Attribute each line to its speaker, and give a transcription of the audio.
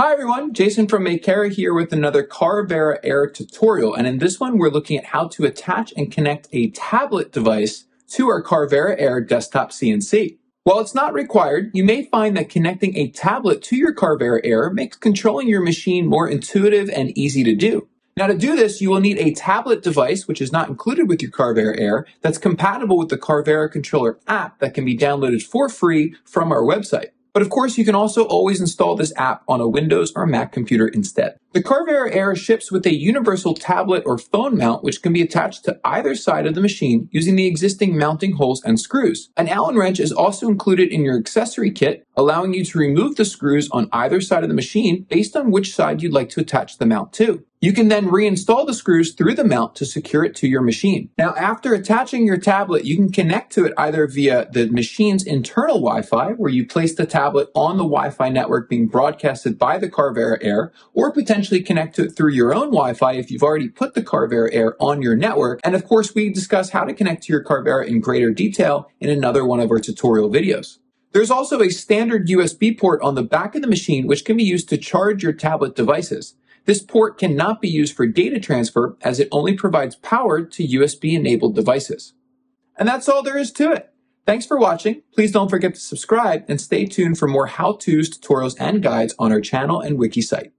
Speaker 1: Hi everyone, Jason from Makera here with another Carvera Air tutorial, and in this one we're looking at how to attach and connect a tablet device to our Carvera Air Desktop CNC. While it's not required, you may find that connecting a tablet to your Carvera Air makes controlling your machine more intuitive and easy to do. Now to do this, you will need a tablet device, which is not included with your Carvera Air, that's compatible with the Carvera Controller App that can be downloaded for free from our website. But of course, you can also always install this app on a Windows or Mac computer instead. The Carvera Air ships with a universal tablet or phone mount which can be attached to either side of the machine using the existing mounting holes and screws. An Allen wrench is also included in your accessory kit, allowing you to remove the screws on either side of the machine based on which side you'd like to attach the mount to. You can then reinstall the screws through the mount to secure it to your machine. Now, after attaching your tablet, you can connect to it either via the machine's internal Wi-Fi, where you place the tablet on the Wi-Fi network being broadcasted by the Carvera Air, or potentially connect to it through your own Wi-Fi if you've already put the Carvera Air on your network. And of course, we discuss how to connect to your Carvera in greater detail in another one of our tutorial videos. There's also a standard USB port on the back of the machine which can be used to charge your tablet devices. This port cannot be used for data transfer as it only provides power to USB-enabled devices. And that's all there is to it. Thanks for watching. Please don't forget to subscribe and stay tuned for more how-tos, tutorials, and guides on our channel and wiki site.